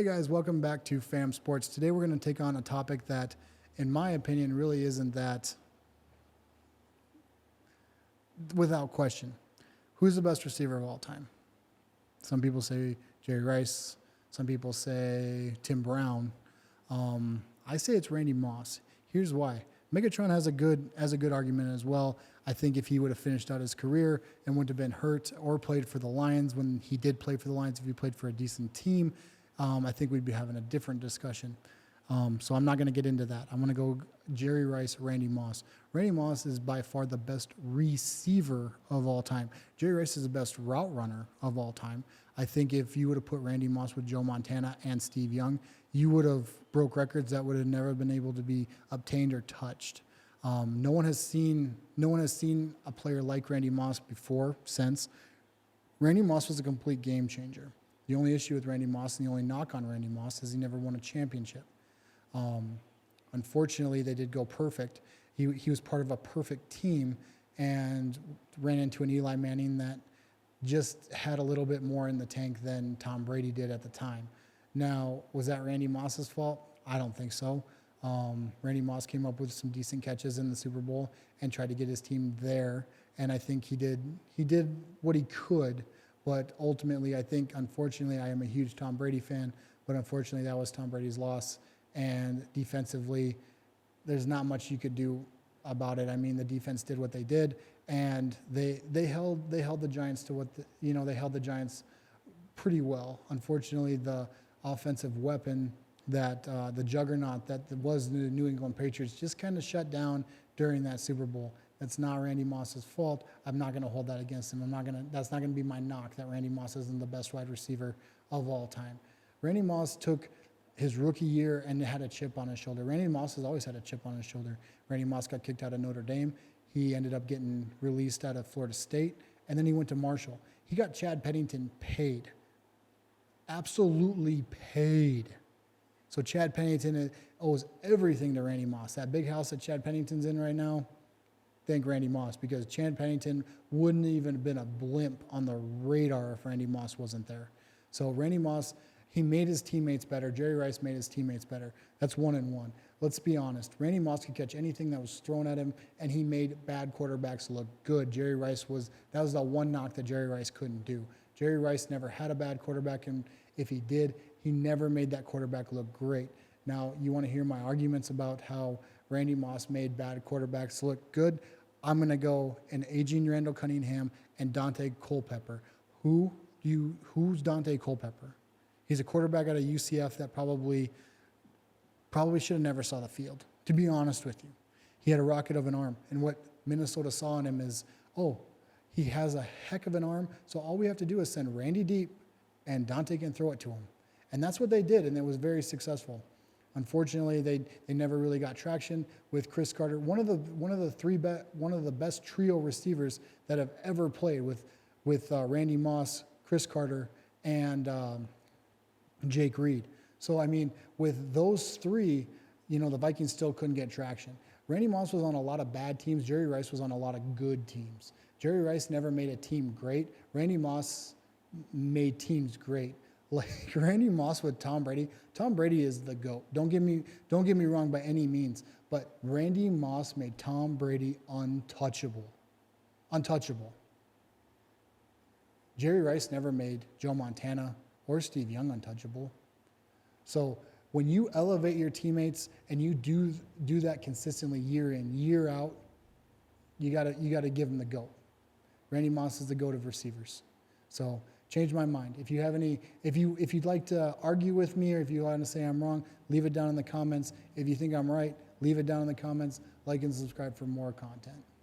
Hey guys, welcome back to Fam Sports. Today we're going to take on a topic that, in my opinion, really isn't that without question. Who's the best receiver of all time? Some people say Jerry Rice. Some people say Tim Brown. I say it's Randy Moss. Here's why. Megatron has a good argument as well. I think if he would have finished out his career and wouldn't have been hurt or played for the Lions when he did play for the Lions, if he played for a decent team, I think we'd be having a different discussion. So I'm not going to get into that. I'm going to go Jerry Rice, Randy Moss. Randy Moss is by far the best receiver of all time. Jerry Rice is the best route runner of all time. I think if you would have put Randy Moss with Joe Montana and Steve Young, you would have broke records that would have never been able to be obtained or touched. No one has seen a player like Randy Moss before, since. Randy Moss was a complete game changer. The only issue with Randy Moss and the only knock on Randy Moss is he never won a championship. Unfortunately, they did go perfect. He was part of a perfect team and ran into an Eli Manning that just had a little bit more in the tank than Tom Brady did at the time. Now, was that Randy Moss's fault? I don't think so. Randy Moss came up with some decent catches in the Super Bowl and tried to get his team there, and I think he did what he could. But ultimately, I think, unfortunately, I am a huge Tom Brady fan, but unfortunately, that was Tom Brady's loss. And defensively, there's not much you could do about it. I mean, the defense did what they did, and they held the Giants to they held the Giants pretty well. Unfortunately, the offensive weapon that the juggernaut that was the New England Patriots just kind of shut down during that Super Bowl. That's not Randy Moss's fault. I'm not going to hold that against him. That's not going to be my knock that Randy Moss isn't the best wide receiver of all time. Randy Moss took his rookie year and had a chip on his shoulder. Randy Moss has always had a chip on his shoulder. Randy Moss got kicked out of Notre Dame. He ended up getting released out of Florida State, and then he went to Marshall. He got Chad Pennington paid. Absolutely paid. So Chad Pennington owes everything to Randy Moss. That big house that Chad Pennington's in right now, thank Randy Moss, because Chad Pennington wouldn't even have been a blimp on the radar if Randy Moss wasn't there. So Randy Moss, he made his teammates better. Jerry Rice made his teammates better. That's 1-1. Let's be honest. Randy Moss could catch anything that was thrown at him, and he made bad quarterbacks look good. That was the one knock that Jerry Rice couldn't do. Jerry Rice never had a bad quarterback, and if he did, he never made that quarterback look great. Now, you want to hear my arguments about how Randy Moss made bad quarterbacks look good? I'm going to go an aging Randall Cunningham and Dante Culpepper. Who's Dante Culpepper? He's a quarterback out of UCF that probably should have never saw the field, to be honest with you. He had a rocket of an arm, and what Minnesota saw in him is, he has a heck of an arm, so all we have to do is send Randy deep, and Dante can throw it to him. And that's what they did, and it was very successful. Unfortunately, they never really got traction with Chris Carter, one of the best trio receivers that have ever played with Randy Moss, Chris Carter, and Jake Reed. So I mean, with those three, the Vikings still couldn't get traction. Randy Moss was on a lot of bad teams. Jerry Rice was on a lot of good teams. Jerry Rice never made a team great. Randy Moss made teams great. Like Randy Moss with Tom Brady. Tom Brady is the GOAT. Don't get me wrong by any means, but Randy Moss made Tom Brady untouchable. Untouchable. Jerry Rice never made Joe Montana or Steve Young untouchable. So when you elevate your teammates and you do that consistently year in, year out, you gotta give them the GOAT. Randy Moss is the GOAT of receivers. So change my mind. If you'd like to argue with me, or if you want to say I'm wrong, leave it down in the comments. If you think I'm right, leave it down in the comments. Like and subscribe for more content.